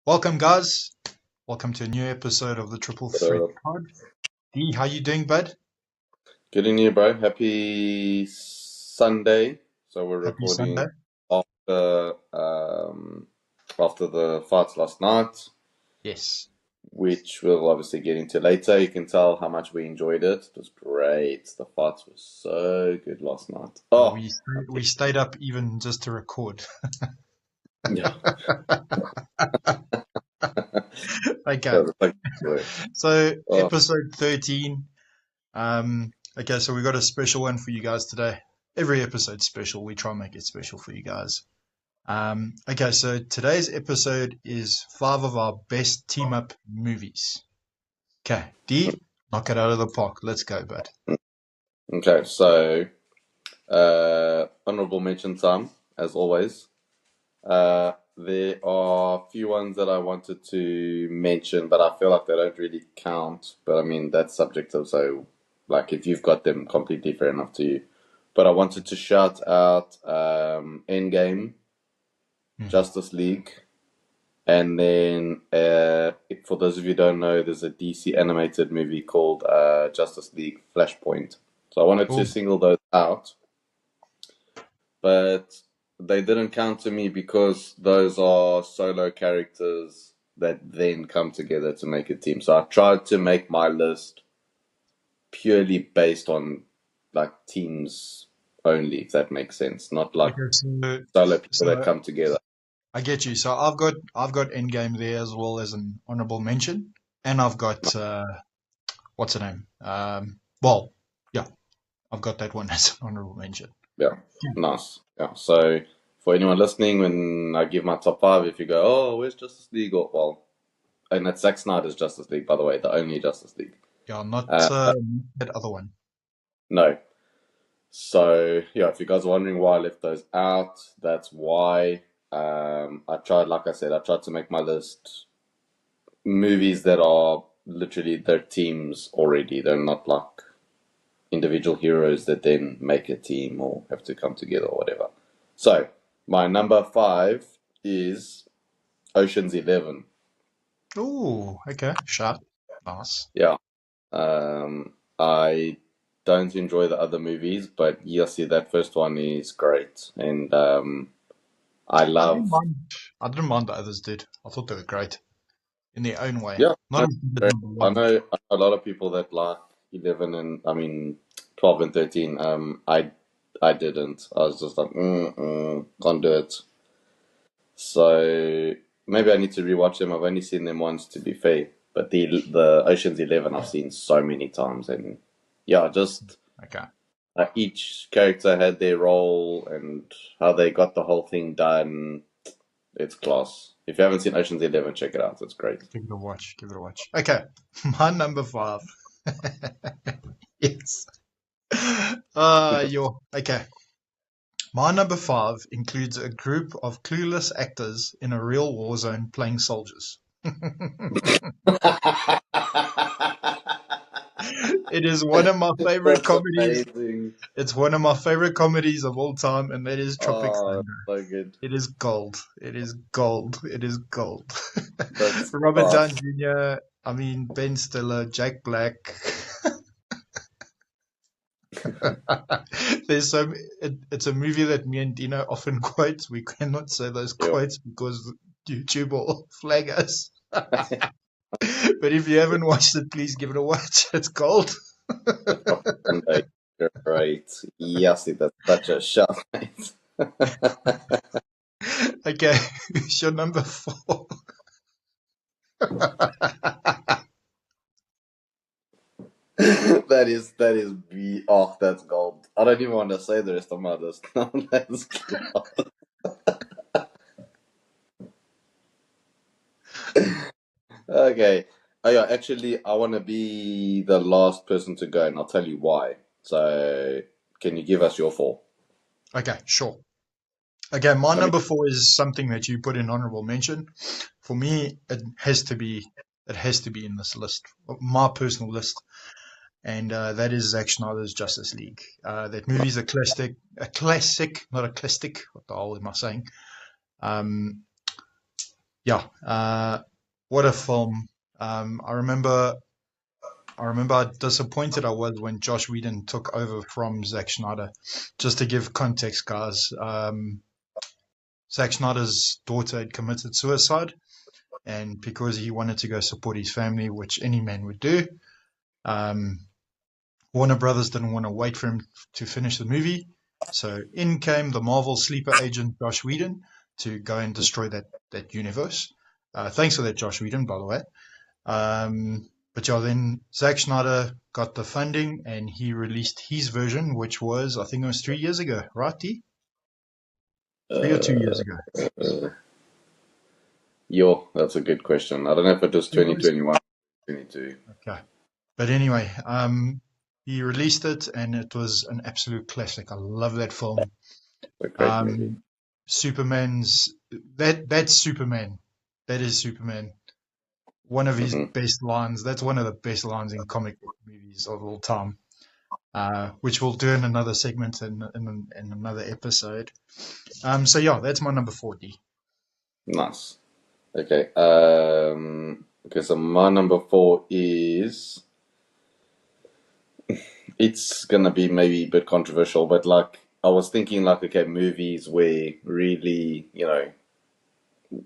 Welcome, guys. Welcome to a new episode of the Triple Threat So, Pod. D, how you doing, bud? good in you, bro. Happy Sunday. So we're Happy Sunday. recording after the fights last night, Yes. which we'll obviously get into later. You can tell how much we enjoyed it. It was great. The fights were so good last night. Uh, Oh, we we stayed up even just to record. yeah. Okay. Yeah, the fucking word. So Oh, episode 13. Okay, so we got a special one for you guys today. Every episode's special. We try and make it special for you guys. Okay, so today's episode is 5 of our best team up movies. Okay, D, knock it out of the park. Let's go, bud. okay. So, honorable mention time, as always. There are a few ones that I wanted to mention, but I feel like they don't really count. But I mean, that's subjective. So, like, if you've got them, completely fair enough to you. But I wanted to shout out Endgame, Hmm. Justice League, and then for those of you who don't know, there's a DC animated movie called Justice League Flashpoint. So I wanted to Oh, single those out, but they didn't count to me because those are solo characters that then come together to make a team. So I tried to make my list purely based on like teams only, if that makes sense, not like okay, solo people that so come together. I get you. So I've got Endgame there as well as an honorable mention, and I've got what's her name? Well, yeah, I've got that one as an honorable mention. Yeah, nice. Yeah. So for anyone listening, when I give my top five, if you go, oh, where's Justice League? Or, well, and that's Zack Snyder's Justice League, by the way, the only Justice League. Yeah, not Uh, that other one. no. So yeah, if you guys are wondering why I left those out, that's why. I tried, like I said, I tried to make my list movies that are literally their teams already. They're not like individual heroes that then make a team or have to come together or whatever. So my number five is Ocean's 11. Oh, okay, sharp, nice. Yeah. I don't enjoy the other movies, but yes, see, that first one is great, and I I didn't love. mind. I didn't mind the others did. I thought they were great in their own way. Yeah, Not no, as good as great. number I one. know a lot of people that like 11 and I mean 12 and 13. I didn't. I was just like, can't do it. So maybe I need to rewatch them. I've only seen them once, to be fair. But the Ocean's 11 I've seen so many times, and yeah, just Okay. each character had their role and how they got the whole thing done. It's class. If you haven't seen Ocean's 11, check it out. It's great. Give it a watch. Give it a watch. Okay, my number five. Yes. Yo. Okay. My number five includes a group of clueless actors in a real war zone playing soldiers. It is one of my favorite That's comedies. amazing. It's one of my favorite comedies of all time, and that is Tropic Oh, Thunder. so good. It is gold. It is gold. It is gold. That's Robert Downey class. Jr., I mean, Ben Stiller, Jack Black. There's some. It's a movie that me and Dino often quote. We cannot say those Yo. quotes because YouTube will flag us. But if you haven't watched it, please give it a watch. It's gold. The Tropic Thunder. You're right. Yes, that's such a shout, mate. Okay, who's your number four? That is oh, that's gold. I don't even want to say the rest of my list. That's gold. Okay. Oh yeah, actually, I want to be the last person to go, and I'll tell you why. So, can you give us your four? Okay, sure. Okay, my I mean, number four is something that you put in honorable mention. For me, it has to be. It has to be in this list, my personal list, and that is Zack Snyder's Justice League. That movie is a classic, not a classic. What the hell am I saying? Um, yeah, what a film. I remember how disappointed I was when Josh Whedon took over from Zack Snyder. Just to give context, guys, Zack Snyder's daughter had committed suicide, and because he wanted to go support his family, which any man would do, um, Warner Brothers didn't want to wait for him to finish the movie. So in came the Marvel sleeper agent Josh Whedon to go and destroy that universe. Thanks for that, Josh Whedon, by the way. But yeah, then Zack Snyder got the funding and he released his version, which was, I think it was 3 years ago, right, D? 3 or 2 years Uh, ago. uh, that's a good question. I don't know if it was It was 2021, 22. okay. But anyway, he released it and it was an absolute classic. I love that film. It's a great movie. Um, Superman's that's Superman. That is Superman. One of his Hmm. best lines. That's one of the best lines in comic book movies of all time. Which we'll do in another segment in another episode. So yeah, that's my number 40. Nice. Okay. Okay, so my number four is it's gonna be maybe a bit controversial, but like I was thinking like okay, movies where really,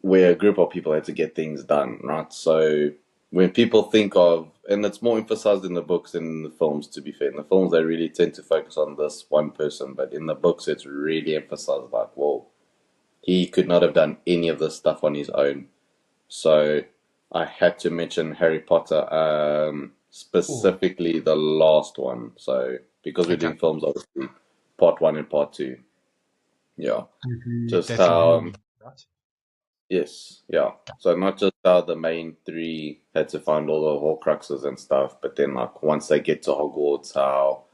where a group of people had to get things done, right? So when people think of, and it's more emphasized in the books than in the films, to be fair. In the films, they really tend to focus on this one person, but in the books, it's really emphasized like, whoa, he could not have done any of this stuff on his own. So I had to mention Harry Potter, Oh, specifically the last one. So because we're okay. doing films, obviously, part one and part two. Yeah, just Deathly how Hallows, right? yes, yeah. So not just how the main three had to find all the Horcruxes and stuff, but then like once they get to Hogwarts, how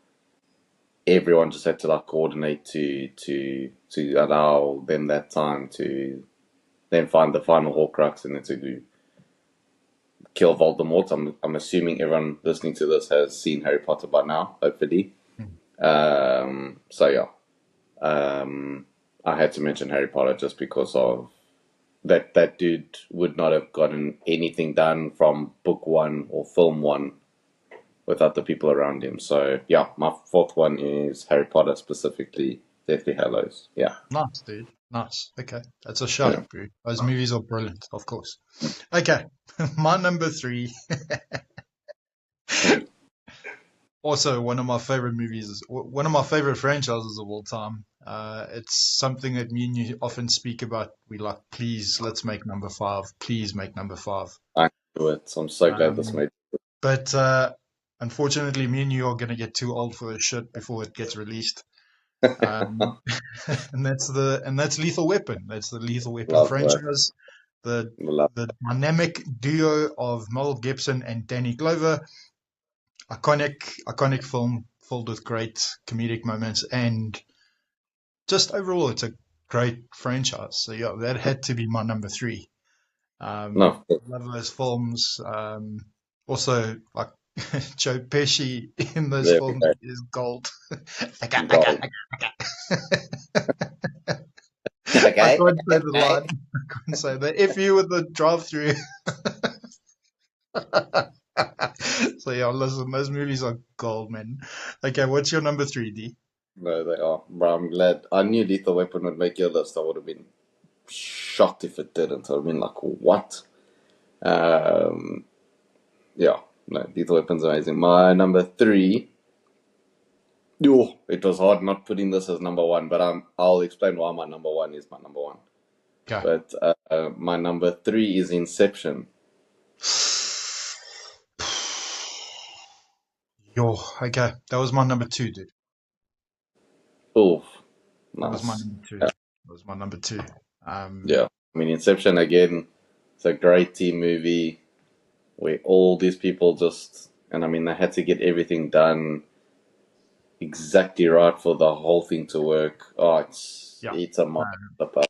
everyone just had to like coordinate to allow them that time to then find the final Horcrux and then to kill Voldemort. I'm assuming everyone listening to this has seen Harry Potter by now, hopefully. Hmm. So yeah, I had to mention Harry Potter just because of that dude would not have gotten anything done from book one or film one without the people around him. So yeah, my fourth one is Harry Potter, specifically Deathly Hallows. Yeah, Nice, dude. Nice. Okay. That's a yeah. shout, bro. Those movies are brilliant, of course. Okay. My number 3, Mm. also one of my favorite movies, one of my favorite franchises of all time. It's something that me and you often speak about. We like, please, let's make number 5. Please make number 5. I knew it. I'm so glad this Um, made. but unfortunately, me and you are going to get too old for this shit before it gets released. Um, and that's Lethal Weapon. That's the Lethal Weapon Love that. franchise. The Love. the dynamic duo of Mel Gibson and Danny Glover. Iconic film filled with great comedic moments and just overall it's a great franchise. So yeah, that had to be my number 3. No, Love those films. Also, like Joe Pesci in those very films great. is gold. Gold. I Okay, can't say the okay. line. I can't say that. If you with the drive-through. So yeah, listen, those movies are gold, man. Okay, what's your number 3, D? No, they are. But I'm glad. I knew Lethal Weapon would make your list. I would have been shocked if it didn't. I'd been like, what? Um, yeah, no, Lethal Weapon's amazing. My number three. Oh, it was hard not putting this as number one, but I'll explain why my number one is my number one. Okay. But my number three is Inception. Yo, okay. That was my number 2, dude. Oh, That was my nice. number 2. Yeah, That was my number 2. Um, yeah. I mean, Inception again. It's a great team movie where all these people just, and I mean, they had to get everything done exactly right for the whole thing to work. Oh, yeah. it's a Uh, masterpiece.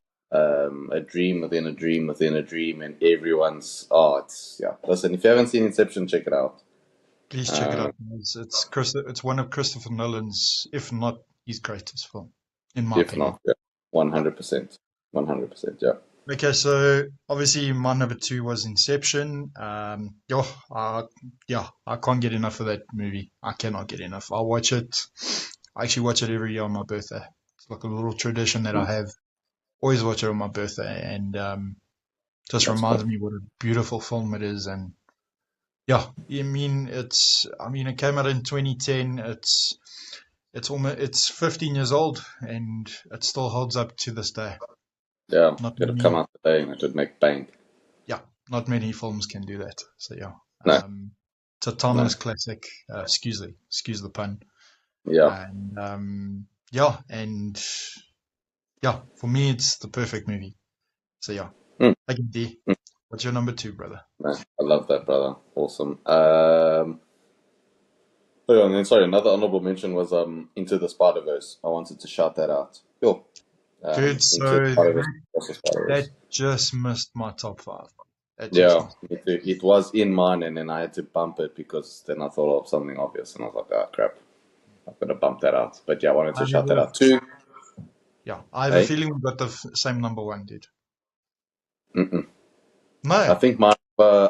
A dream within a dream within a dream, and everyone's it's yeah. Listen, if you haven't seen Inception, check it out. Please check it Um, out. It's one of Christopher Nolan's, if not his greatest film, in my if opinion. not, yeah, 100%, 100%, yeah. Okay, so obviously my number two was Inception. Yeah, I can't get enough of that movie. I cannot get enough. I watch it. I actually watch it every year on my birthday. It's like a little tradition that I Mm, have. Always watch it on my birthday, and just that's reminds cool. me what a beautiful film it is. And yeah, I mean, it came out in 2010. It's 15 years old, and it still holds up to this day. Yeah, Not it'll come many, out today and it would make bang. yeah, not many films can do that. So yeah, No, it's a timeless no. classic. Excuse the pun. Yeah. And yeah, for me, it's the perfect movie. So yeah, Mm, again, D. mm, What's your number two, brother? no, I love that, brother. Awesome. Oh, yeah, and then sorry, another honorable mention was Into the Spider-Verse. I wanted to shout that out. Yo, Dude, Into the so Spider-Verse, also that Spider-Verse. just missed my top five. That just Yeah, missed. it was in mine, and then I had to bump it because then I thought of something obvious, and I was like, ah, crap, I'm gonna bump that out. But yeah, I wanted I to have shout that a, out too. yeah, I have a Hey, feeling we got the same number one, dude. mm-mm. I No. think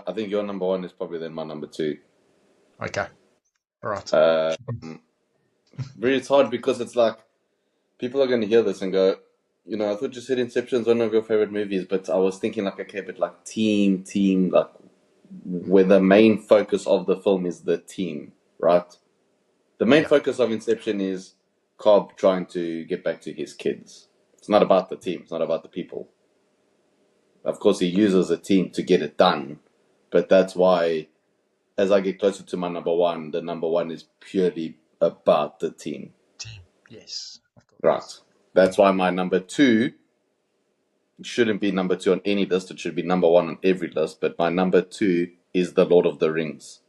I think your number one is probably then my number two. Okay. All right. Uh, really, it's hard because it's like people are going to hear this and go, I thought you said Inception's one of your favorite movies, but I was thinking like, okay, but like team, like where the main focus of the film is the team, right? The main Yeah. focus of Inception is Cobb trying to get back to his kids. It's not about the team. It's not about the people. Of course, he uses a team to get it done, but that's why, as I get closer to my number one, the number one is purely about the team, Team. Yes, of right? course. That's why my number two shouldn't be number two on any list. It should be number one on every list. But my number two is The Lord of the Rings.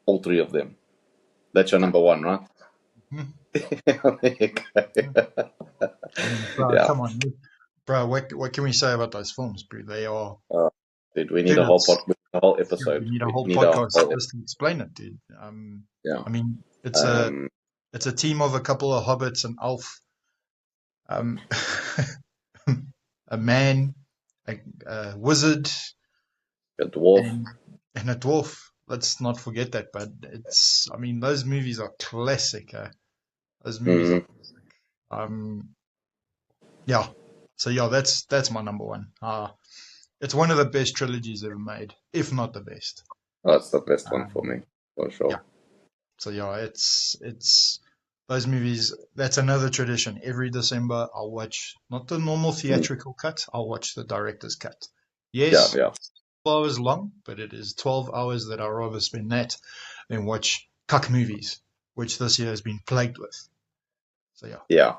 All three of them. That's your Okay. number one, right? Mhm. There you Mhm. go. I mean, bro, Yeah. come on, bro. What can we say about those films, bro? They are, Uh, dude, we need dude. a whole Yeah, we episode. need a We whole need a podcast whole just to explain it, dude. yeah. I mean, Um, it's a team of a couple of hobbits, an elf, um, a man, a wizard, a dwarf. and a dwarf. Let's not forget that. But I mean, those movies are classic. Those movies are, Mm, um, yeah. So yeah, that's my number one. It's one of the best trilogies ever made, if not the best. that's the best one for Um, me, for yeah. sure. So yeah, it's those movies. That's another tradition. Every December, I'll watch not the normal Mm, theatrical cut. I'll watch the director's cut. yeah, Yes, yeah. 12 hours long, but it is 12 hours that I'd rather spend that than watch cuck movies, which this year has been plagued with. So yeah, Yeah,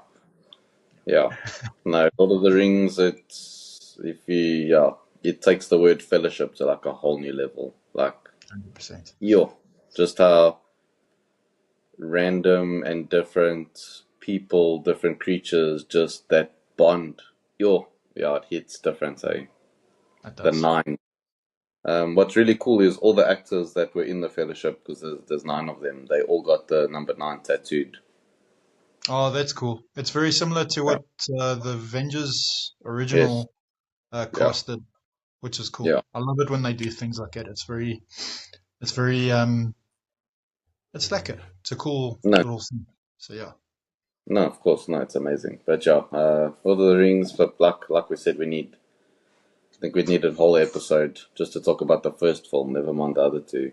yeah. No, Lord of the Rings, it's if you yeah, it takes the word fellowship to like a whole new level. Like 100%. yo, just how random and different people, different creatures, just that bond. Yo, yeah, it hits different, eh? That The does. nine. What's really cool is all the actors that were in the fellowship, because there's nine of them, they all got the number nine tattooed. Oh, that's cool. It's very similar to Yeah. what the Avengers Yes. original Yeah. cast did, which is cool. Yeah. I love it when they do things like that. It's very, it's lekker. It's a cool No, little thing. So yeah, no, of course, no, it's amazing. But yeah, Lord of the Rings, but like we said, I think we need a whole episode just to talk about the first film, never mind the other two.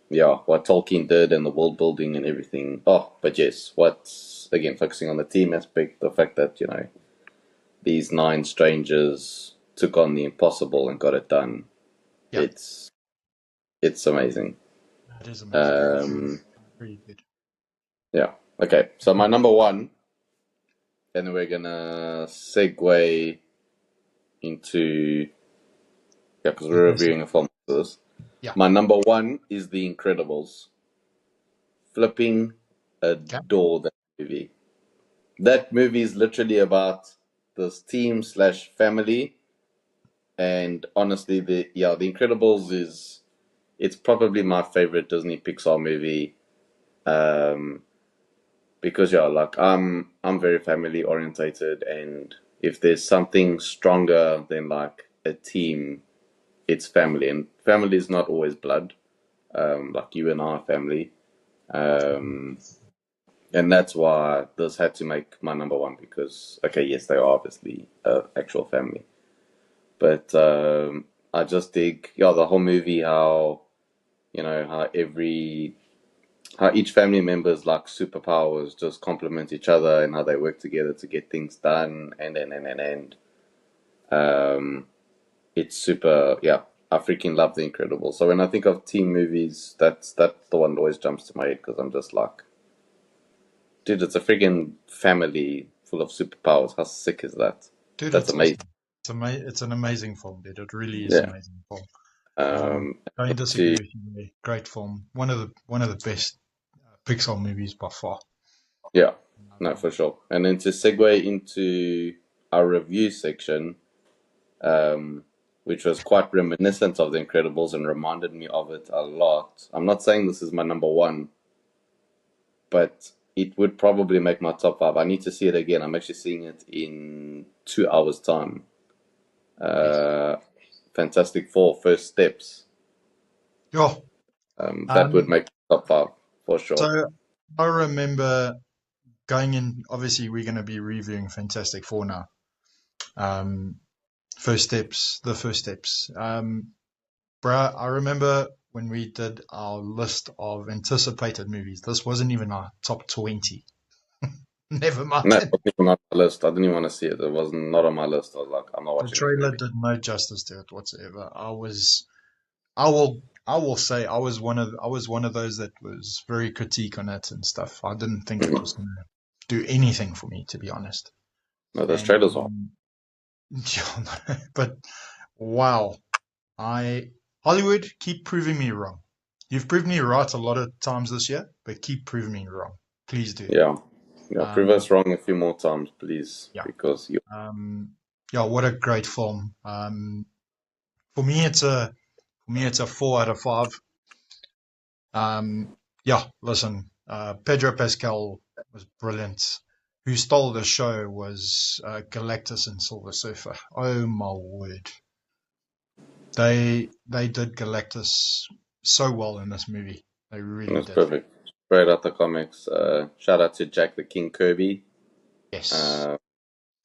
Yeah, what Tolkien did and the world building and everything. Oh, but yes, what's again focusing on the team aspect, the fact that these nine strangers took on the impossible and got it done. yeah, It's it's amazing. it is amazing. Um, Pretty good. yeah. Okay, so my number one, and then we're gonna segue into because we're reviewing a film for this. Yeah. My number one is The Incredibles. Flipping Okay. adore that movie. That movie is literally about this team slash family, and honestly, The Incredibles is it's probably my favorite Disney Pixar movie. Um, because yeah, like I'm very family orientated, and if there's something stronger than like a team, it's family, and family is not always blood. Like you and I are family, um, and that's why this had to make my number one because okay, yes, they are obviously actual family, but I just dig the whole movie how how each family member's like superpowers just complement each other and how they work together to get things done and it's super, yeah. I freaking love The Incredibles. So when I think of team movies, that's the one that always jumps to my head because I'm just like, dude, it's a freaking family full of superpowers. How sick is that? Dude, That's it's amazing. awesome. It's an amazing film, dude. It really is an Yeah. amazing film. Um, Don't disagree to with you there. Great film. One of the best Pixar movies by far. yeah, no, Um, for sure. And then to segue into our review section, um, which was quite reminiscent of The Incredibles and reminded me of it a lot. I'm not saying this is my number one, but it would probably make my top five. I need to see it again. I'm actually seeing it in 2 hours' time. yes. Uh, Fantastic Four, First Steps. Yeah. That would Um, make top five for sure. so I remember going in. Obviously, we're going to be reviewing Fantastic Four now. Um, the first steps. Bruh, I remember when we did our list of anticipated movies. This wasn't even our top 20. Never No, it mind. wasn't even on my list. I didn't even want to see it. It was not on my list. I was like, I'm not The watching this trailer movie. did no justice to it whatsoever. I will say I was one of those that was very critique on it and stuff. I didn't think it Mhm. was gonna do anything for me, to be honest. No, those And trailers are. but wow, I Hollywood keep proving me wrong. You've proved me right a lot of times this year, but keep proving me wrong. Please do. Yeah. Yeah. Prove Um, us wrong a few more times, please, yeah. because you. Yeah. What a great film. For me, it's a 4 out of 5. Yeah, listen, Pedro Pascal was brilliant. Who stole the show was Galactus and Silver Surfer. Oh my word, they did Galactus so well in this movie. They really That's did. perfect. Straight out the comics. Shout out to Jack the King Kirby. Yes. Uh,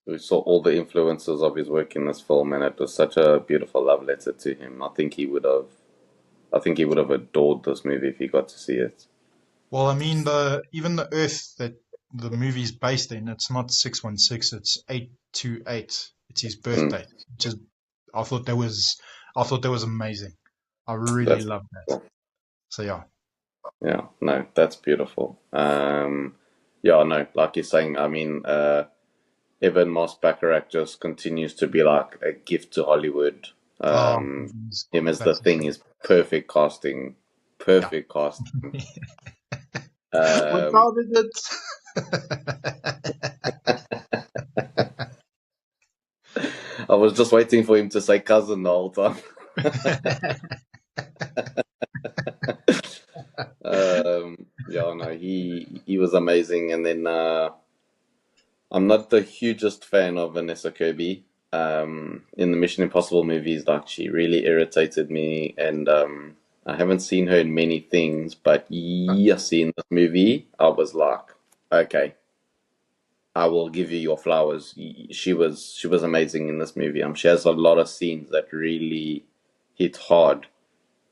we saw all the influences of his work in this film, and it was such a beautiful love letter to him. I think he would have adored this movie if he got to see it. Well, I mean, even the Earth that the movie's based in, it's not 616, it's 828. It's his Mm, birthday, which is I thought that was amazing. I really that's loved that. cool. So yeah. Yeah, no, that's beautiful. Yeah, no, like you're saying, I mean, Evan Moss Bacharach just continues to be like a gift to Hollywood. Oh, Um, he's him as the thing fantastic. is perfect casting, Yeah. perfect casting. What Um, time is I was just waiting for him to say cousin the whole time. it? Yeah, no, he was amazing. And then I'm not the hugest fan of Vanessa Kirby. In the Mission Impossible movies, like she really irritated me, and I haven't seen her in many things. But yes, in this movie, I was like, okay, I will give you your flowers. She was amazing in this movie. She has a lot of scenes that really hit hard.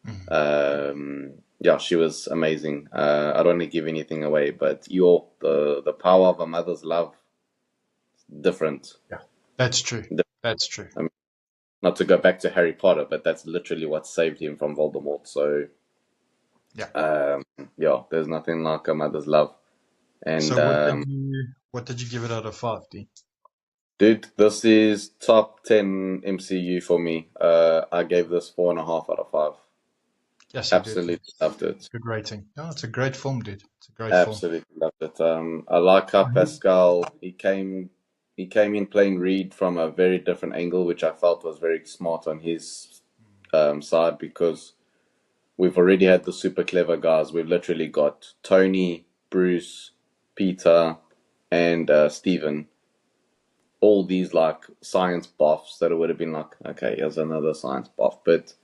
Mhm. Yeah, she was amazing. I don't want to give anything away, but the power of a mother's love, different. Yeah, that's true. That's true. I mean, not to go back to Harry Potter, but that's literally what saved him from Voldemort. So, Yeah. um, yeah, there's nothing like a mother's love. And So what did you give it out of 5, D? dude, this is top 10 MCU for me. I gave this 4.5 out of 5. Yes, you did. Absolutely loved it. Good rating. No, it's a great film, dude. It's a great film. Absolutely loved it. I like how Mhm. Pascal he came in playing Reed from a very different angle, which I felt was very smart on his side because we've already had the super clever guys. We've literally got Tony, Bruce, Peter, and Steven all these like science buffs that it would have been like, okay, here's another science buff. But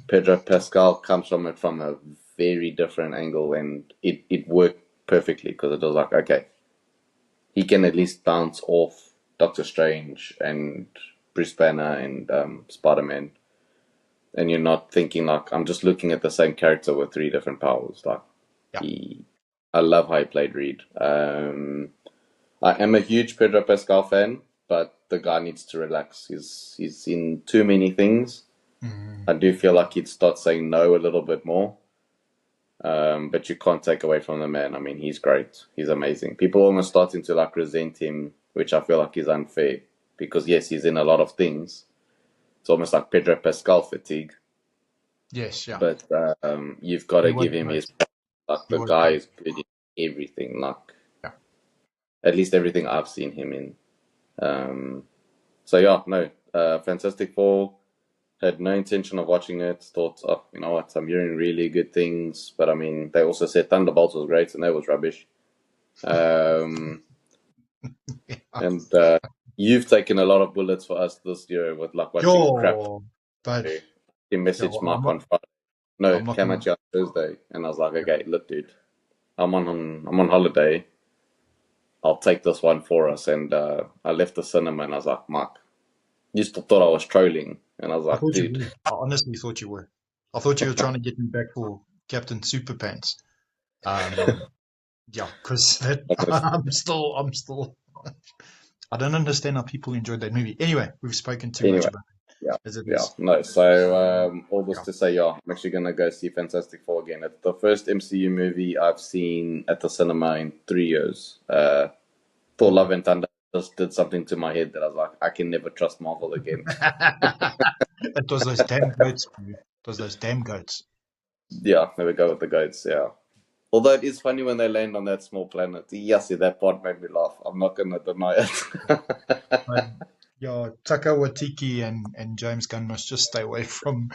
Pedro Pascal comes from it from a very different angle, and it worked perfectly because it was like, okay, he can at least bounce off Doctor Strange and Bruce Banner and Spider-Man, and you're not thinking like I'm just looking at the same character with three different powers. Like Yeah. I love how he played Reed. I am a huge Pedro Pascal fan, but the guy needs to relax. He's in too many things. Mm. I do feel like he'd start saying no a little bit more. But you can't take away from the man. I mean, he's great. He's amazing. People are almost starting to like resent him, which I feel like is unfair because yes, he's in a lot of things. It's almost like Pedro Pascal fatigue. Yes, yeah. But you've got He to was give him great. his. Like He the was guy great. is good in everything. Like Yeah. at least everything I've seen him in. So yeah, no, Fantastic Four. Had no intention of watching it. Thought, oh, you know what? I'm hearing really good things, but I mean, they also said Thunderbolts was great, and that was rubbish. Um, and you've taken a lot of bullets for us this year with like watching crap. Yo, but He yeah, messaged well, Mark on Friday. No, I'm it not came gonna. at you on Thursday, and I was like, Yeah. okay, look, dude, I'm on holiday. I'll take this one for us. And I left the cinema, and I was like, Mark, you still thought I was trolling, and I was I like, thought you dude, were. I honestly thought you were. I thought you were trying to get me back for Captain Super Pants. Yeah, because I'm still. I don't understand how people enjoyed that movie. Anyway, we've spoken too much anyway. about Yeah, it as it yeah, is. no. So all this Yeah. to say, yeah, I'm actually gonna go see Fantastic Four again. It's the first MCU movie I've seen at the cinema in 3 years. Thor: Love and Thunder just did something to my head that I was like, I can never trust Marvel again. It was those damn goats, dude. It was those damn goats. Yeah, there we go with the goats. Yeah. Although it is funny when they land on that small planet. Yes, that part made me laugh. I'm not gonna deny it. But yeah, Taika Waititi and James Gunn must just stay away from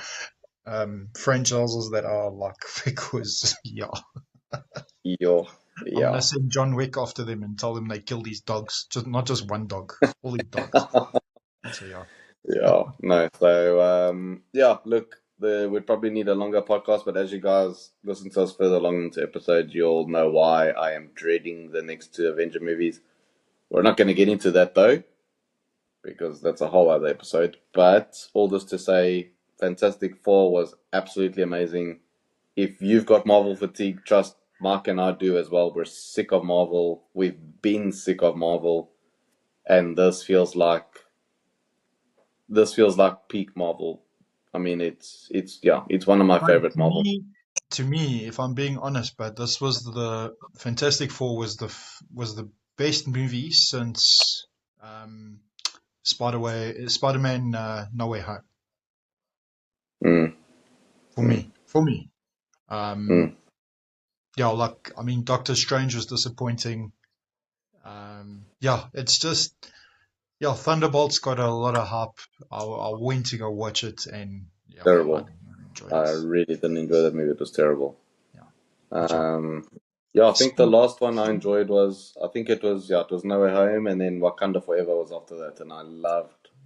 franchises that are like because yeah, Yo, I'm gonna yeah. send John Wick after them and tell them they kill these dogs, just not just one dog, all these dogs. So yeah, Yeah, no. So, yeah, look, we'd probably need a longer podcast, but as you guys listen to us further along into episodes, you'll know why I am dreading the next two Avenger movies. We're not going to get into that though, because that's a whole other episode. But all this to say, Fantastic Four was absolutely amazing. If you've got Marvel fatigue, trust Mark and I do as well. We're sick of Marvel. We've been sick of Marvel, and this feels like peak Marvel. I mean, it's yeah, it's one of my but favorite Marvel. to me, if I'm being honest, but this was the Fantastic Four was the best movie since um, Spider-Man No Way Home Mm, for mm, me. For me, um, mm. yeah, like I mean, Doctor Strange was disappointing. Yeah, it's just yeah, Thunderbolts got a lot of hype. I went to go watch it, and yeah, I Terrible. didn't enjoy I this. really didn't enjoy that movie. It was terrible. Yeah, but yeah, Um, yeah, I think the Speak, last one I enjoyed was I think it was No Way Home, and then Wakanda Forever was after that, and I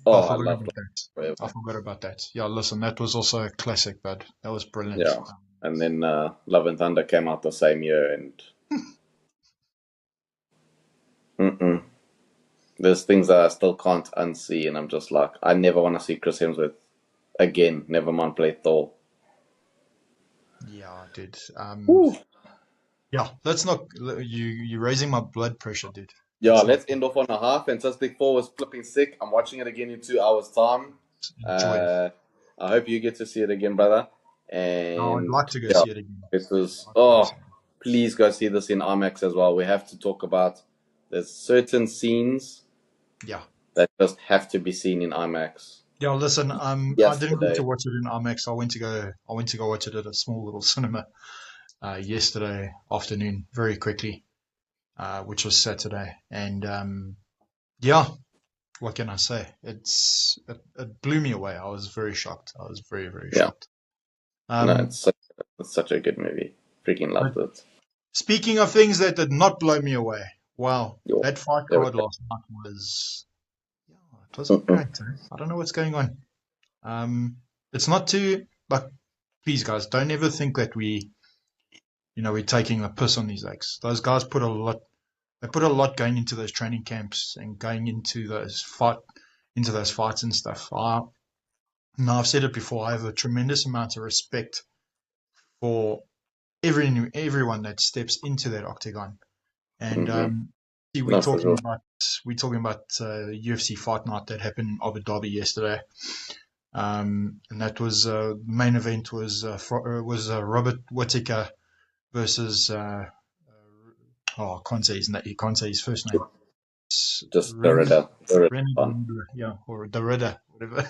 I forgot loved about that. Wakanda I Forever. forgot about that. Yeah, listen, that was also a classic, but that was brilliant. Yeah, and then Love and Thunder came out the same year, and mm-mm. There's things that I still can't unsee, and I'm just like, I never want to see Chris Hemsworth again. Never mind play Thor. Yeah, I did. Woo. Yeah, let's not. You raising my blood pressure, dude. Yeah, Let's not let's end off on a half. Fantastic Four was flipping sick. I'm watching it again in 2 hours' time. enjoy it. Uh, I hope you get to see it again, brother. No, I'd And like to go yeah, see it again. it was. I'd like to go see Oh, it. please go see this in IMAX as well. We have to talk about. There's certain scenes Yeah. that just have to be seen in IMAX. Yeah, listen, I didn't get to Yesterday, watch it in IMAX. I went to go watch it at a small little cinema yesterday afternoon, very quickly, which was Saturday. And yeah, what can I say? It blew me away. I was very shocked. I was very, very yeah, shocked. no, Um, it's such a good movie. Freaking but loved it. speaking of things that did not blow me away, wow, Yo, that fight there we card go. last night was. It wasn't great. I don't know what's going on. It's not too like. Please, guys, don't ever think that we're taking the piss on these legs. Those guys put a lot. They put a lot going into those training camps and going into those fights and stuff. Now I've said it before. I have a tremendous amount of respect for everyone that steps into that octagon. And see, No, for sure. we're talking about UFC Fight Night that happened in Abu Dhabi yesterday. And that was main event was Robert Whittaker versus I can't say his name. You can't say his first name. Just the Ridder. The Ridder one. Yeah, or the Ridder, whatever.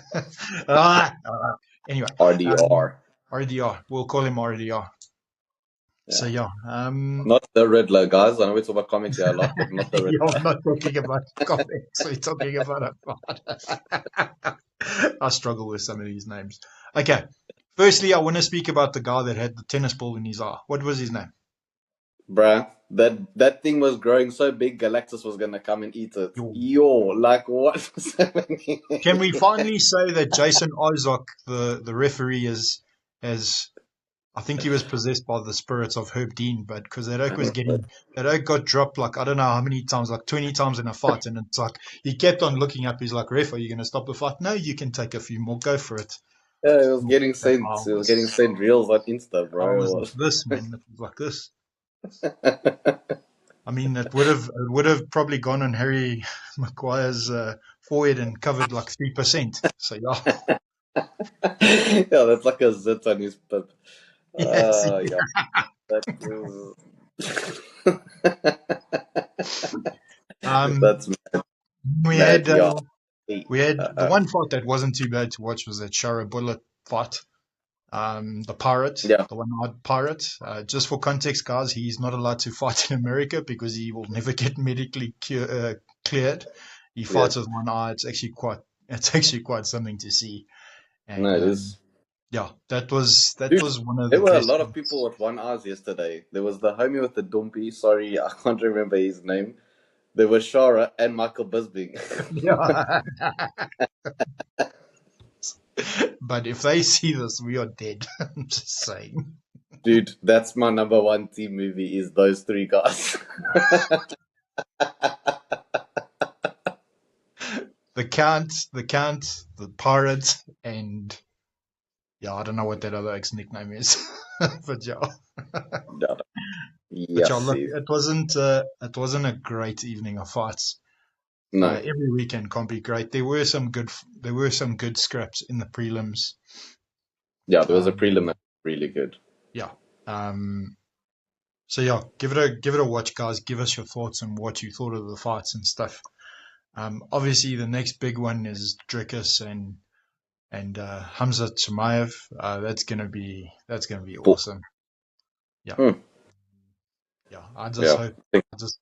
Anyway, RDR. RDR. We'll call him RDR. So Yeah. yeah, Not the Riddler, guys. I know we talk about comics here a lot, but not the yeah, Riddler. I'm not talking about comics. We're talking about a fight. I struggle with some of these names. Okay. Firstly, I want to speak about the guy that had the tennis ball in his eye. What was his name? Bruh, that thing was growing so big, Galactus was gonna come and eat it. Yo. Yo, like what was happening? Can we finally say that Jason Isaac, the referee, has I think he was possessed by the spirits of Herb Dean, but because that oak got dropped like I don't know how many times, like 20 times in a fight, and it's like he kept on looking up. He's like, "Ref, are you going to stop the fight?" No, you can take a few more. Go for it. Yeah, it was getting I sent reels on Insta, I bro. was like this, man. It was like this. I mean, it would have probably gone on Harry Maguire's forehead and covered like 3%. So yeah, Yeah, that's like a zit on his pip. yes, Yeah, that Um, that's we mad. had Yeah. the one fight that wasn't too bad to watch was that Shara Bullet fight. The pirate, Yeah, the one-eyed pirate. Just for context, guys, he's not allowed to fight in America because he will never get medically cleared. He fights weird. with one eye. It's actually quite something to see. No, And it is. yeah, that was Dude, one of there the were a best lot of people fights. with one eyes yesterday. There was the homie with the dumpy. Sorry, I can't remember his name. There was Shara and Michael Bisping. Yeah. But if they see this, we are dead. I'm just saying. Dude, that's my number one team movie is those three guys. The pirate, and yeah, I don't know what that other ex nickname is, but yeah, but yeah, Yes, look, it wasn't a great evening of fights. no. Every weekend can't be great. There were some good scraps in the prelims. Yeah, there was a prelim Um, that was really good. yeah. So yeah, give it a watch, guys. Give us your thoughts on what you thought of the fights and stuff. Obviously, the next big one is Dricus and Hamza Chimaev. That's gonna be Cool. awesome. Yeah, Hmm. yeah. I just Yeah. hope. I just.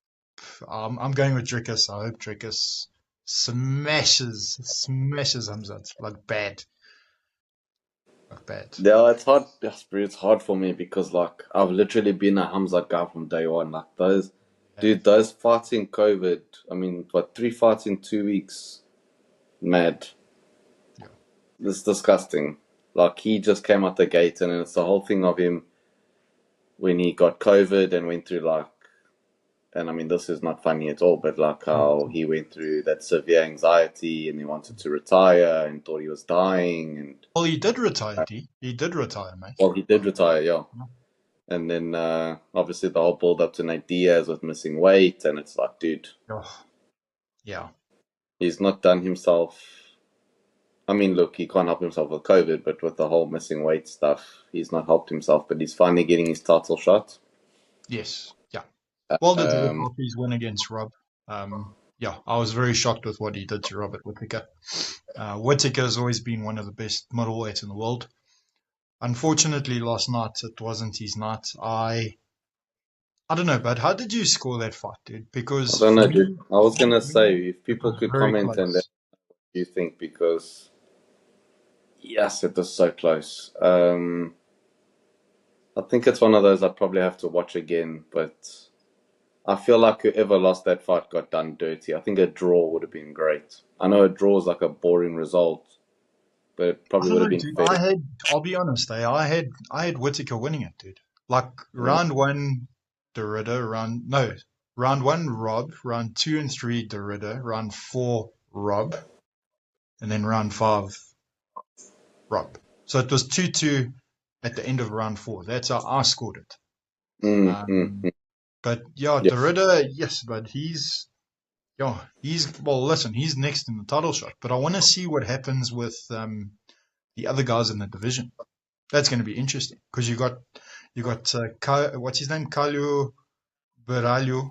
I'm going with Dricus. I hope Dricus smashes Hamza like bad. Yeah, it's hard. Yes, bro, it's hard for me because like I've literally been a Hamza guy from day one. Like Yeah, those fights in COVID. I mean, what 3 fights in 2 weeks? Mad. yeah. It's disgusting. Like he just came out the gate, and it's the whole thing of him when he got COVID and went through like, and I mean, this is not funny at all, but like how he went through that severe anxiety and he wanted to retire and thought he was dying, and Well, he did retire, D. He did retire, mate. well, he did retire, yeah. Yeah. And then obviously the whole build up to Nate Diaz with missing weight, and it's like, dude, Oh, yeah. he's not done himself. I mean, look, he can't help himself with COVID, but with the whole missing weight stuff, he's not helped himself. But he's finally getting his title shot. Yes. Yeah. Well deserved Um, after his win against Rob. Yeah, I was very shocked with what he did to Robert Whittaker. Whittaker has always been one of the best middleweights in the world. Unfortunately, last night it wasn't his night. I don't know, but how did you score that fight, dude? I Because don't for know, dude. me, I was gonna say if it people was could very comment and let close. you think because yes, it was so close. I think it's one of those I probably have to watch again, but I feel like whoever lost that fight got done dirty. I think a draw would have been great. I know a draw is like a boring result, but it I probably don't would have know, been dude. fair. I'll be honest, I had Whittaker winning it, dude. Like Mm, round one, Derrida, round one, Rob, round two and three, Derrida, round four, Rob, and then round five, Rob. So it was 2-2 at the end of round four. That's how I scored it. Um, mm. but yeah, Yeah, Derrida, yes, but well, listen, he's next in the title shot. But I want to see what happens with the other guys in the division. That's going to be interesting because what's his name, Kalio Beralho.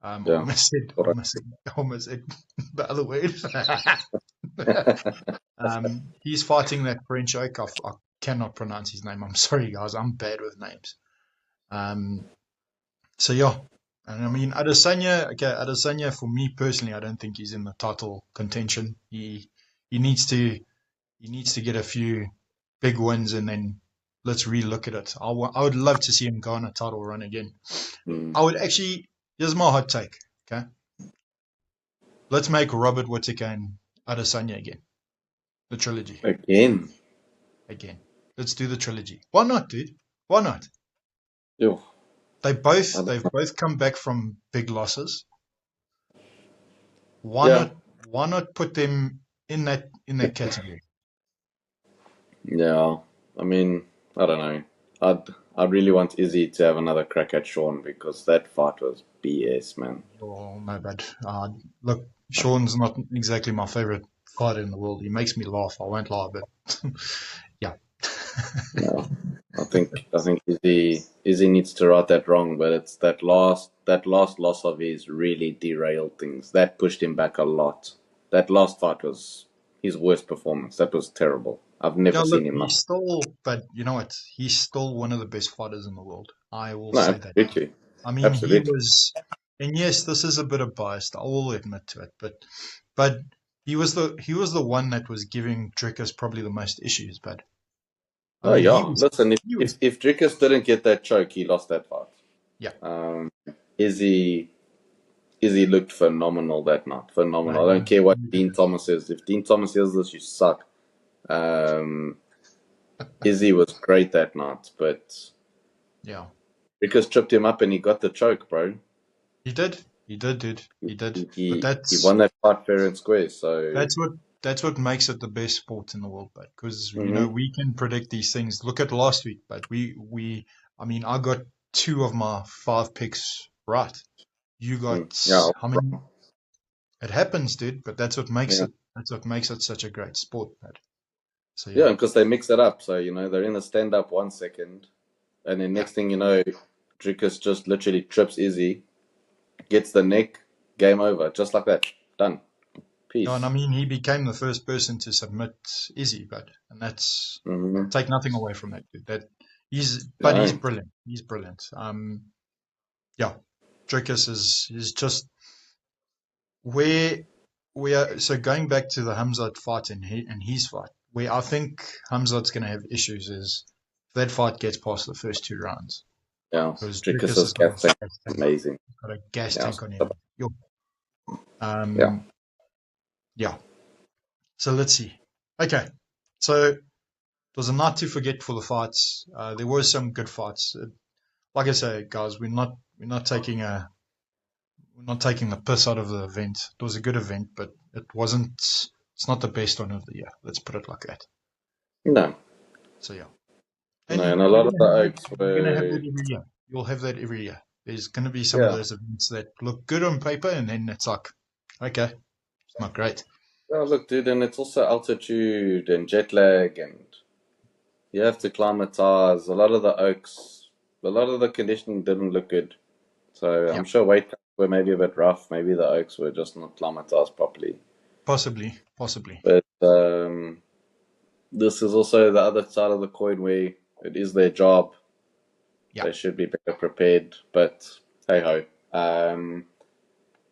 I yeah. Correct. almost said the other word. He's fighting that French oak. I cannot pronounce his name. I'm sorry, guys. I'm bad with names. Um, so yeah, and I mean Adesanya. Okay, Adesanya. For me personally, I don't think he's in the title contention. He needs to get a few big wins and then let's relook at it. I would love to see him go on a title run again. Mm. I would actually. Here's my hot take. Okay, let's make Robert Whittaker and Adesanya again. The trilogy Again. again. Let's do the trilogy. Why not, dude? Why not? Yo, I They've don't- both come back from big losses. yeah, Why not put them in that category? yeah. I mean, I don't know. I really want Izzy to have another crack at Sean because that fight was BS, man. Oh, no bad. Look, Sean's not exactly my favorite fighter in the world. He makes me laugh. I won't lie, but yeah. No, I think Izzy needs to right that wrong, but it's that last loss of his really derailed things. That pushed him back a lot. That last fight was his worst performance. That was terrible. I've Yeah, never look, seen him like. but you know what? He's still one of the best fighters in the world. I will No, say that. absolutely, I mean, he absolutely. was, and yes, this is a bit of bias. I will admit to it, but he was the one that was giving Drickus probably the most issues. But I Oh mean, yeah. Listen, if he if was, if Dricus didn't get that choke, he lost that fight. yeah, Um, Izzy Izzy looked phenomenal that night. no, Phenomenal. I don't he care what he did Dean it. Thomas says. If Dean Thomas says this, you suck. Izzy was great that night, but Yeah, Rickers tripped him up and he got the choke, bro. he did, dude, he did. He, But he, he won that fight fair and square. So, that's what that's what makes it the best sport in the world, but because hmm we can predict these things. Look at last week, but I mean, I got two of my five picks right. You got yeah, how many? It happens, dude, but yeah, that's what makes it such a great sport, man. So yeah, yeah, because they mix it up. So they're in the stand up 1 second, and then yeah. next thing you know, Dricus just literally trips Izzy, gets the neck, game over, just like that, done, No, and I peace. mean he became the first person to submit Izzy, and that's Hmm take nothing away from that, dude. But he's No, brilliant. He's brilliant. Yeah, Dricus is just where we are. So going back to the Hamzat fight and his fight, where I think Hamzat's going to have issues is if that fight gets past the first two rounds yeah, because Dricus has Dricus's got a gas tank, gas tank, amazing. got a gas Yeah, tank on him. Yo, yeah. Um, yeah. So let's see. Okay. So it was a night to forget for the fights. There were some good fights. Like I say, guys, we're not taking the piss out of the event. It was a good event, but it wasn't. It's not the best one of the year. Let's put it like that. No, So yeah, no, and and a lot of the oaks you're gonna have were, that every year. You'll have that every year. There's gonna be some of yeah, those events that look good on paper, and then it's like, okay, it's not great. yeah. Look, dude, and it's also altitude and jet lag, and you have to climatize. A lot of the conditioning didn't look good. So Yeah, I'm sure weight cuts were maybe a bit rough. Maybe the oaks were just not climatized properly. possibly. But this is also the other side of the coin where it is their job. Yeah, They should be better prepared. But hey ho.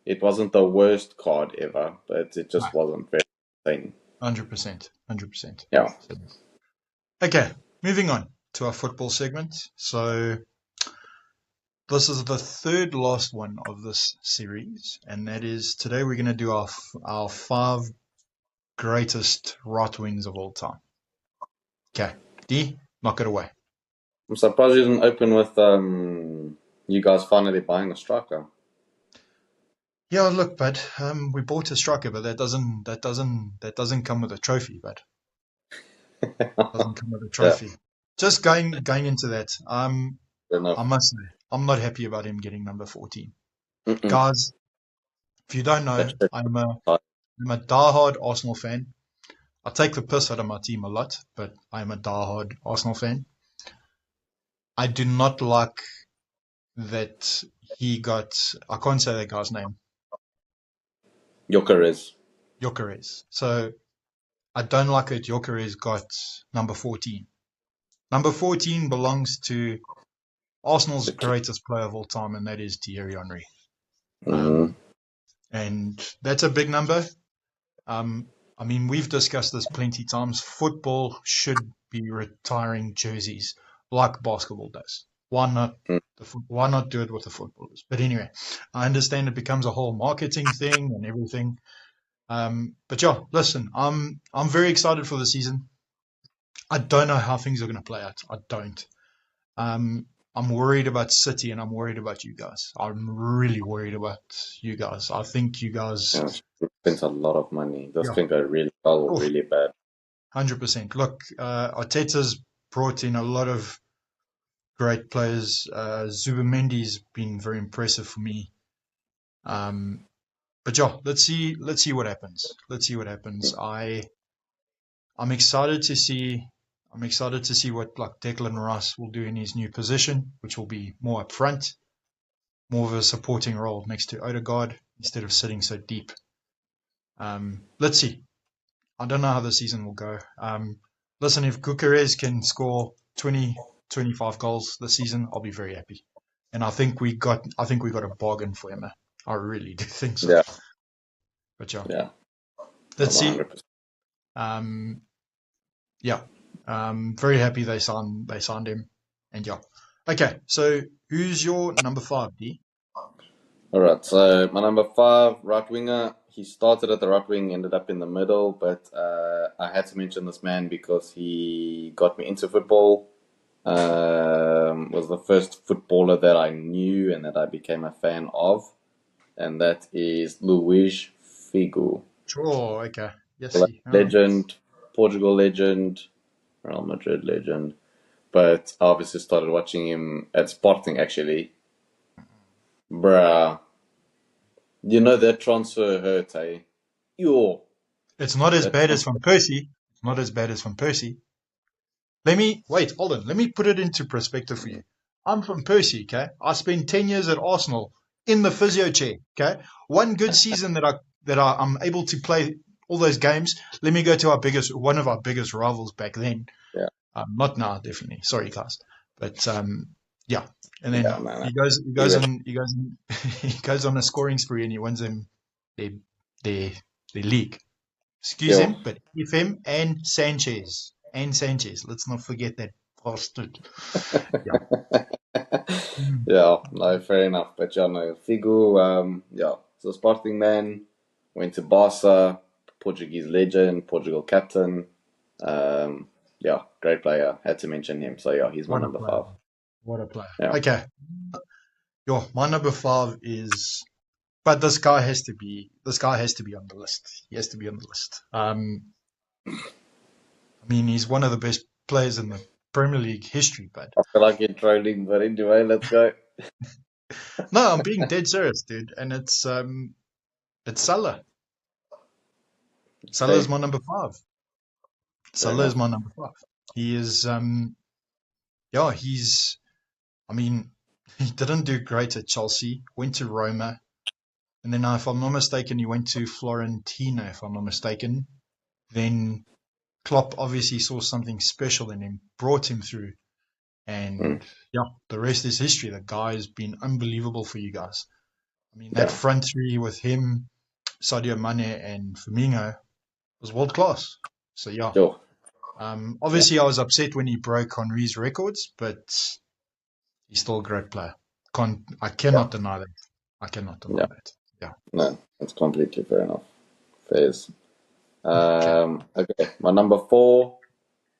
It wasn't the worst card ever, but it no, just wasn't very entertaining. 100%, 100%. Yeah. Okay, moving on to our football segment. So This is the third last one of this series, and that is today we're going to do our 5 greatest right wings of all time. Okay, D, knock it away. I'm surprised you didn't open with you guys finally buying a striker. Yeah, look, bud, we bought a striker, but that doesn't come with a trophy, bud. Doesn't come with a Yeah, trophy. Just going into that, fair I enough. must say, I'm not happy about him getting number 14. Mm-mm. Guys, if you don't know, That's it. I'm a diehard Arsenal fan. I take the piss out of my team a lot, but I'm a diehard Arsenal fan. I do not like that he got, I can't say that guy's name, Jokeres. Gyökeres. So I don't like that Gyökeres got number 14. Number 14 belongs to Arsenal's greatest player of all time, and that is Thierry Henry. Mm-hmm. And that's a big number. I mean, we've discussed this plenty times. Football should be retiring jerseys like basketball does. Why not do it with the footballers? But anyway, I understand it becomes a whole marketing thing and everything. But yeah, listen, I'm very excited for the season. I don't know how things are going to play out. I don't. I'm worried about City and I'm worried about you guys. I'm really worried about you guys. I think you guys, Yeah, we spent a lot of money. This yeah, can go really well, oh, really bad. 100%. Look, Arteta's brought in a lot of great players. Zubimendi's been very impressive for me. Um, but yeah, let's see what happens. Let's see what happens. I'm excited to see. I'm excited to see what like Declan Rice will do in his new position, which will be more up front, more of a supporting role next to Odegaard instead of sitting so deep. Let's see. I don't know how the season will go. Listen, if Gyökeres can score 20, 25 goals this season, I'll be very happy. And I think we got a bargain for him. I really do think so. Yeah, But yeah, yeah, let's I'm see. 100%. Um, yeah, very happy they signed him. And yeah, okay. So who's your number 5, D? All right, so my number 5, right winger. He started at the right wing, ended up in the middle, but I had to mention this man because he got me into football. Was the first footballer that I knew and that I became a fan of, and that is Luis Figo. Sure. Okay. Yes. See. Legend, Portugal legend, Real Madrid legend. But I obviously started watching him at Sporting actually. Bruh, you know that transfer hurt, eh? Yo, It's not as that bad as transfer. Van Persie. It's not as bad as Van Persie. Let me wait. Hold on. Let me put it into perspective for you. I'm from Percy. Okay, I spent 10 years at Arsenal in the physio chair. Okay, one good season I'm able to play all those games. Let me go to one of our biggest rivals back then. Yeah, Not now, definitely. Sorry, guys, but yeah. And yeah, then no, no. he goes, he He goes went. on, he goes, he goes on a scoring spree and he wins them their their their league. Excuse Yo, him, but FM and Sanchez. And Sanchez. Let's not forget that bastard. Yeah. Mm. yeah, no, fair enough. But yeah, no, Figo, yeah, so Sporting man, went to Barca, Portuguese legend, Portugal captain. Um, yeah, great player. Had to mention him. So yeah, he's my What a number player. 5. What a player. Yeah. Okay. Yo, my number 5 is, but this guy has to be on the list. He has to be on the list. I mean, he's one of the best players in the Premier League history, but I feel like you're trolling, but anyway, let's go. no, I'm being dead serious, dude. And it's Salah. Salah is Okay, my number 5. fair Salah is enough. my number 5. He is, yeah, I mean, he didn't do great at Chelsea, went to Roma, and then if I'm not mistaken, he went to Florentina, if I'm not mistaken. Then Klopp obviously saw something special in him, brought him through, Mm, and yeah, the rest is history. The guy has been unbelievable for you guys. I mean, that yeah, front three with him, Sadio Mane, and Firmino was world class. So yeah, sure. Yeah, obviously I was upset when he broke Henri's records, but he's still a great player. I Yeah, cannot deny that. I cannot deny yeah, that. Yeah. no, that's completely fair enough. Fairs. Okay. Okay, my number four,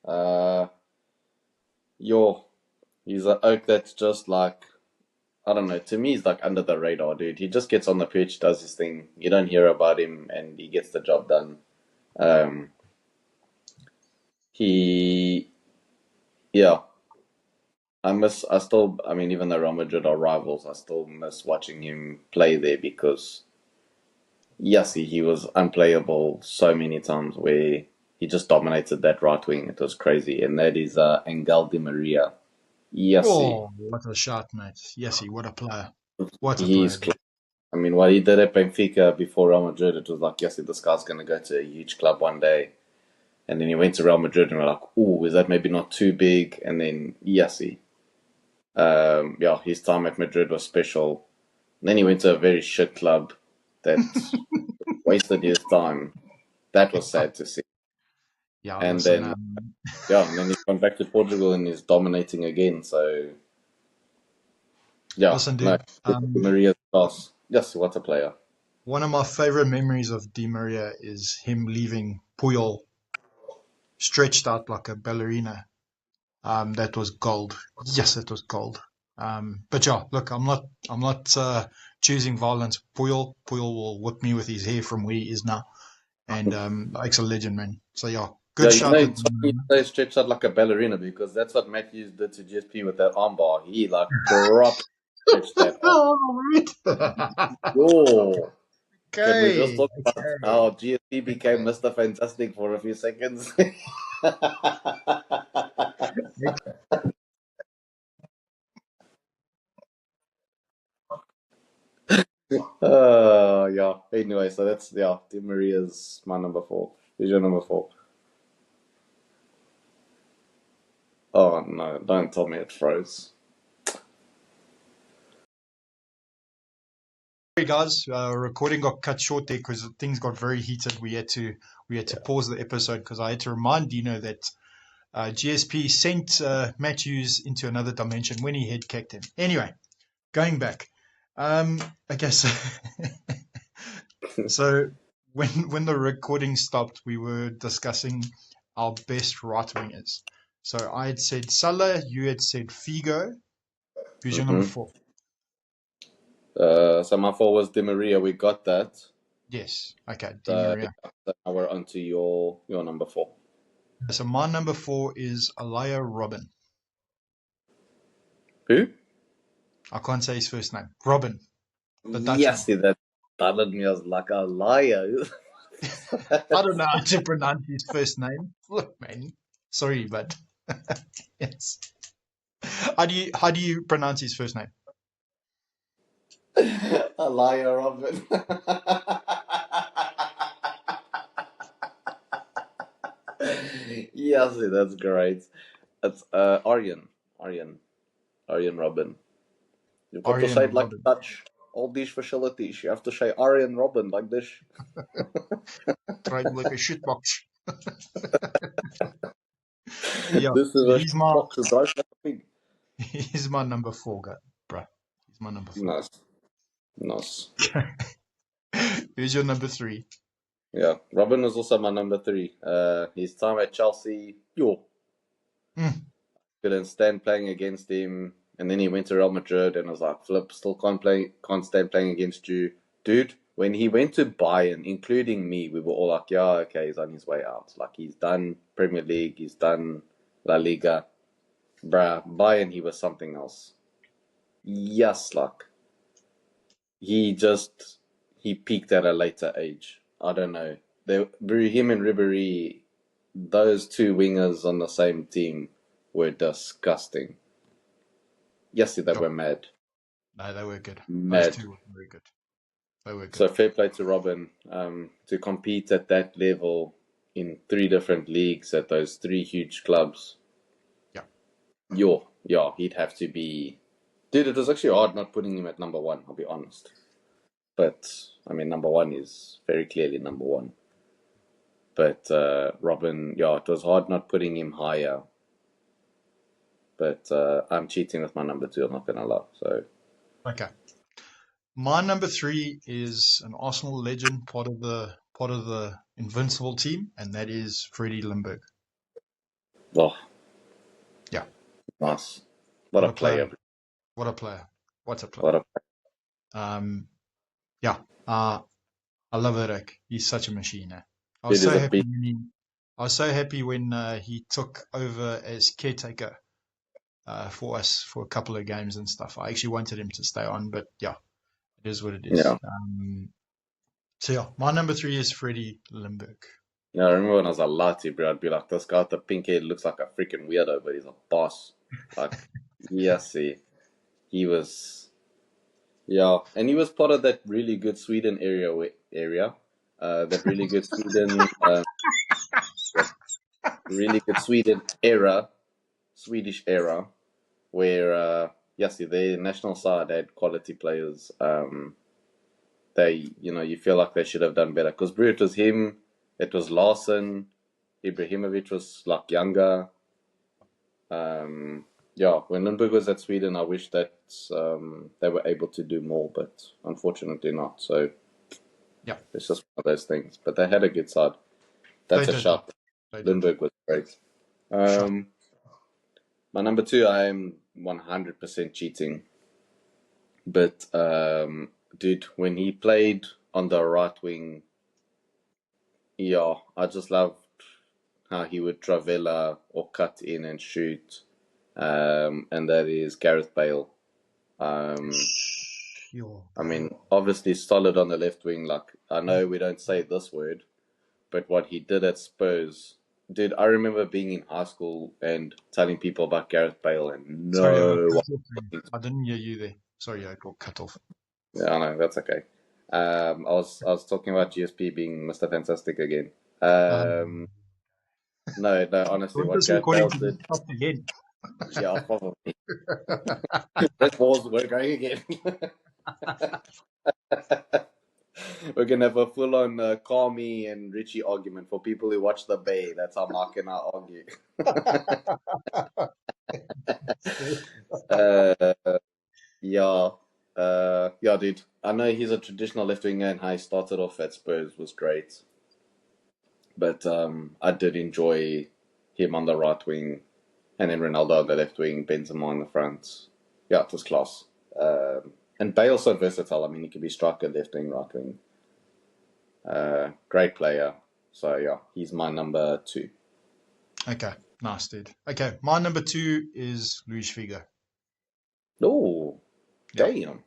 uh, yo, he's an oak that's just like, I don't know, to me, he's like under the radar, dude. He just gets on the pitch, does his thing. You don't hear about him, and he gets the job done. Um, he, yeah, I mean, even though Real Madrid are rivals, I still miss watching him play there because, yes, he was unplayable so many times where he just dominated that right wing. It was crazy. And that is Angel Di Maria. Yes, Oh, what a shot, mate. Yesy, what a player. What a he's player. close. I mean, what he did at Benfica before Real Madrid, it was like, yes, this guy's going to go to a huge club one day. And then he went to Real Madrid and we're like, oh, is that maybe not too big? And then, yes, yeah, his time at Madrid was special. And then he went to a very shit club that wasted his time. That was sad to see. Yeah, And listen, then, yeah, and then he's gone back to Portugal and he's dominating again. So, yeah, listen, no, dude. Maria's class. Yes, what a player. One of my favorite memories of Di Maria is him leaving Puyol stretched out like a ballerina. That was gold. Yes, it was gold. But yeah, look, I'm not choosing violence. Puyol will whip me with his hair from where he is now, and Ike's a legend, man. So yeah, Yeah, good shot with it's funny you say stretched out like a ballerina because that's what Matthews did to GSP with that armbar. He like proper stretched that arm. Oh, Yo, can we just okay, talk about okay. how GSP became Mr. Fantastic for a few seconds? Yeah. Anyway, so that's yeah. Di Maria's my number four. Who's your number four? Oh no! Don't tell me it froze. Sorry, guys. Recording got cut short there because things got very heated. We had to pause the episode because I had to remind Dino that GSP sent Matthews into another dimension when he head kicked him. Anyway, going back. I guess so. When the recording stopped, we were discussing our best right wingers. So I had said Salah, you had said Figo. Who's your number hmm four? So my four was Di Maria. We got that. Yes. Okay, Di Yeah, Maria. so now we're on to your number four. So my number four is Alaya Robin. Who? I can't say his first name. Robin, the Yes, Dutchman. see, that started me as like a liar. I don't know how to pronounce his first name. Look, man. Sorry, but yes. How do you pronounce his first name? A liar, Robin. Yes, see, that's great. It's Aryan. Aryan. Aryan Robin. You've got to say Aryan it like Robin. Dutch. All these facilities. You have to say Aryan Robin like this. Tried like a shitbox. Yeah, This is so a he's my box of drive like a pig. he's my number four guy, bruh. He's my number four. Nice. Nice. Who's your number three? Yeah. Robin was also my number three. His time at Chelsea, yo, Mm, couldn't stand playing against him. And then he went to Real Madrid and I was like, Flip, still can't stand playing against you. Dude, when he went to Bayern, including me, we were all like, yeah, okay, he's on his way out. Like, he's done Premier League, he's done La Liga. Bruh, Bayern, he was something else. Yes, like, he peaked at a later age. I don't know. Him and Ribery, those two wingers on the same team were disgusting. Yes, they sure. were mad. No, they were good. Those Mad. two were very good. They were So good. fair play to Robin to compete at that level in three different leagues at those three huge clubs. Yeah. Yeah, he'd have to be. Dude, it was actually hard not putting him at number one, I'll be honest. But, I mean, number one is very clearly number one. But Robin, yeah, it was hard not putting him higher. But I'm cheating with my number two, I'm not going to lie. So Okay. My number three is an Arsenal legend, part of the invincible team, and that is Freddie Ljungberg. Oh, Yeah, nice. What what a a player! player. What a player! What a What player! a Um, yeah, I love Eric. He's such a machine. Eh? I was It so is a happy beast. when I was so happy when he took over as caretaker for us for a couple of games and stuff. I actually wanted him to stay on, but yeah, it is what it is. Yeah. So yeah, my number three is Freddie Ljungberg. Yeah, I remember when I was a latte, bro, I'd be like, this guy with the pink hair looks like a freaking weirdo, but he's a boss. Like, yes, he was, yeah. And he was part of that really good Sweden area. That really good Sweden, that really good Sweden era, Swedish era, where, yes, their national side had quality players. You feel like they should have done better. Because, bro, it was him, it was Larson, Ibrahimovic was like younger. Yeah, when Lundberg was at Sweden, I wish that they were able to do more, but unfortunately not. So Yeah, it's just one of those things. But they had a good side. they That's a did. Yeah, shot. they did. Lundberg was great. Sure. Um, my number two, I am 100% cheating. But, dude, when he played on the right wing, yeah, I just loved how he would travella or cut in and shoot. And that is Gareth Bale. Um, Sure. I mean, obviously solid on the left wing. Like, I know we don't say this word, but what he did at Spurs, dude, I remember being in high school and telling people about Gareth Bale, and Sorry, I got no cut one. off. I didn't hear you there. Sorry, I got cut off. Yeah, I know that's okay. I was talking about GSP being Mr. Fantastic again. Um, Um, no, honestly, want what this Gareth recording Bale to be did, stopped again. yeah, probably. Let's pause. We're going again. We're gonna have a full-on Carmi and Richie argument for people who watch the Bay. That's how Mark and I argue. uh, yeah, yeah, dude. I know he's a traditional left winger, and how he started off at Spurs was great. But I did enjoy him on the right wing, and then Ronaldo on the left wing, Benzema on the front. Yeah, it was class. And Bale's so versatile. I mean, he could be striker, left wing, right wing. Great player. So yeah, he's my number two. Okay, nice, dude. Okay, my number two is Luis Figo. Oh, Yeah, damn.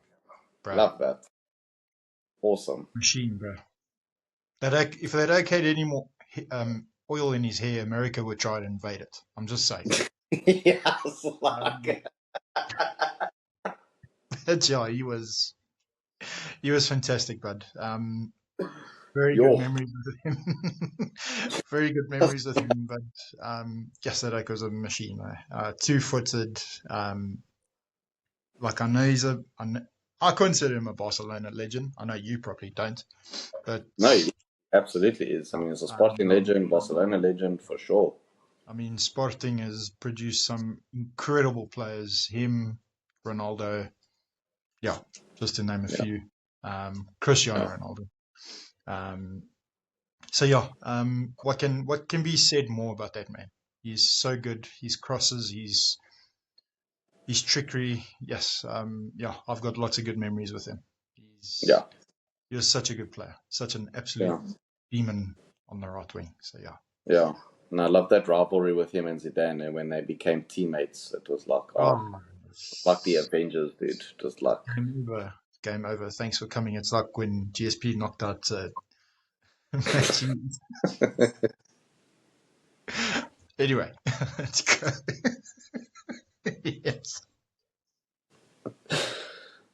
bro, Love that. Awesome. machine, bro. If they'd okayed any more oil in his hair, America would try to invade it. I'm just saying. Yes, Um, like, but yeah, he was fantastic, bud. Very good yo. memories with him. Very good memories with him, but Gasadek was a machine. 2-footed. Like I consider him a Barcelona legend. I know you probably don't, but No, he absolutely is. I mean, he's a Sporting um, legend, Barcelona legend for sure. I mean, Sporting has produced some incredible players. Him, Ronaldo, yeah, just to name a Yeah, few. Cristiano yeah, Ronaldo. Um, So yeah, what can be said more about that man? He's so good. His crosses, his trickery. Yes, yeah, I've got lots of good memories with him. yeah, He was such a good player, such an yeah, absolute demon on the right wing. So yeah. yeah. And I love that rivalry with him and Zidane. And when they became teammates, it was like, oh, Oh, like the Avengers, dude. Just like, game over. Game over. Thanks for coming. It's like when GSP knocked out Matthew. Anyway, it's yes.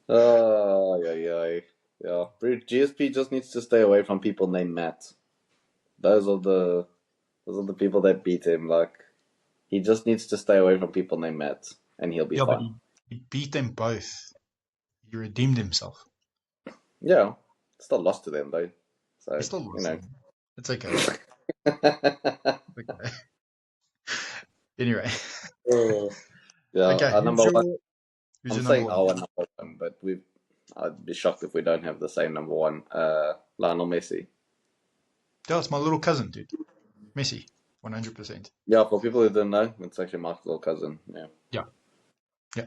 oh, yeah, yeah, yeah. GSP just needs to stay away from people named Matt. Those are the those are the people that beat him. Like, he just needs to stay away from people named Matt, and he'll be Yeah, but fine. he beat them both. He redeemed himself. Yeah, still lost to them though. He So still you lost know. them. It's okay. Okay. Anyway, Oh, yeah, okay. number one. Who's I'm your number saying one? our number one, but I'd be shocked if we don't have the same number one. Lionel Messi. Yeah, it's my little cousin, dude. Messi, 100%. Yeah, for people who don't know, it's actually Mark's little cousin. Yeah, Yeah, yeah.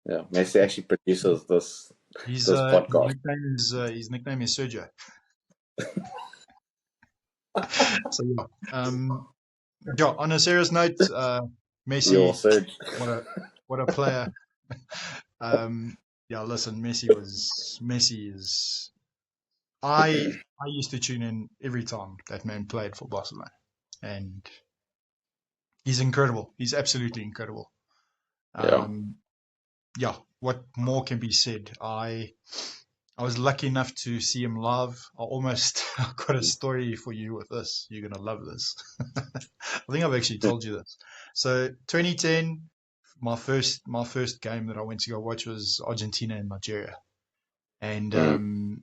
yeah. Messi actually produces this podcast. His nickname is Sergio. So yeah. Yeah. On a serious note, Your Messi, Serge. what a what a player. Yeah. Listen, Messi is. I used to tune in every time that man played for Barcelona, and he's incredible. He's absolutely incredible. Yeah. Um, yeah. What more can be said? I was lucky enough to see him live. I got a story for you with this. You're gonna love this. I think I've actually told you this. So 2010, my first game that I went to go watch was Argentina and Nigeria, and Mm.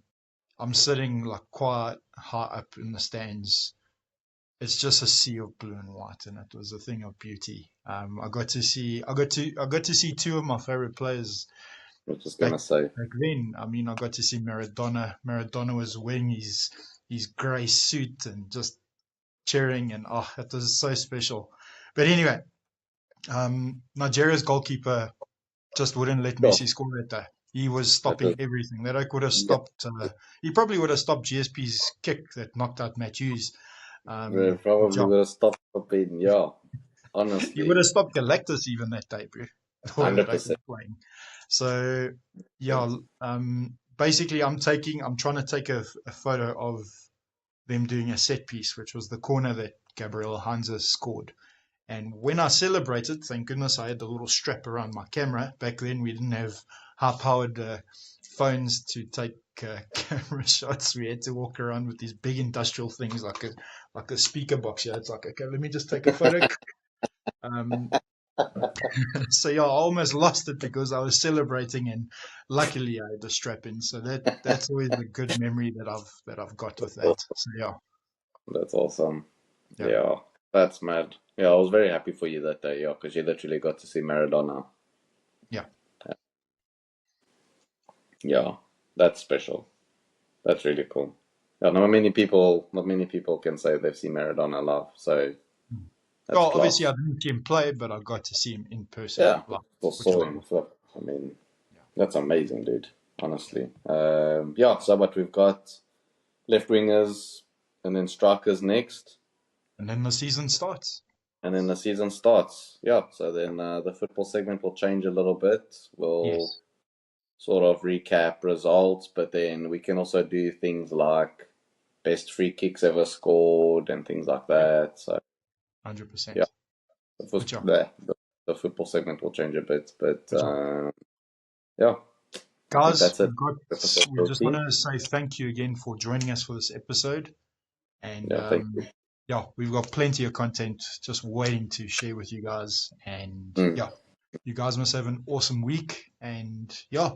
I'm sitting like quite high up in the stands. It's just a sea of blue and white, and it was a thing of beauty. I got to see two of my favorite players I was just back gonna say. back then. I mean, I got to see Maradona. Maradona was wearing his grey suit and just cheering, and oh, it was so special. But anyway, Nigeria's goalkeeper just wouldn't let Sure. Messi score that day. He was That stopping is, everything. That I could have yeah, stopped. He probably would have stopped GSP's kick that knocked out Matt Hughes. we Yeah, probably would have stopped being, yeah, he would honestly, have stopped Galactus even that day, bro. The way that I was 100%. playing. So yeah, basically, I'm trying to take a photo of them doing a set piece, which was the corner that Gabriel Hansa scored. And when I celebrated, thank goodness I had the little strap around my camera. Back then, we didn't have high-powered phones to take camera shots. We had to walk around with these big industrial things like a speaker box. Yeah, it's like, okay, let me just take a photo. Um, so yeah, I almost lost it because I was celebrating, and luckily I had the strap in. So that's always a good memory that I've got with that. So yeah, That's awesome. yeah, Yeah, that's mad. Yeah, I was very happy for you that day, yeah, because you literally got to see Maradona. yeah. Yeah, that's special. That's really cool. Yeah, not many people can say they've seen Maradona live, so that's Well, obviously I class. didn't see him play, but I got to see him in person, Yeah, like, still which saw was him. awesome. So, I mean, Yeah. that's amazing, dude. Honestly. Yeah. So, what we've got left wingers and then strikers next, And then the season starts. and then the season starts. Yeah. So then the football segment will change a little bit. We'll Yes, sort of recap results, but then we can also do things like best free kicks ever scored and things like yeah, that. So yeah, 100%. the, But yeah, the football segment will change a bit, but but yeah, yeah, I think guys, that's it. Episode we just want 14. to say thank you again for joining us for this episode, and Yeah, thank you. yeah, we've got plenty of content just waiting to share with you guys, and Mm. yeah, you guys must have an awesome week, and yeah,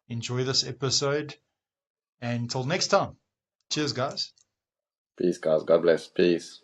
enjoy this episode. And until next time, cheers, guys. Peace, guys. God bless. Peace.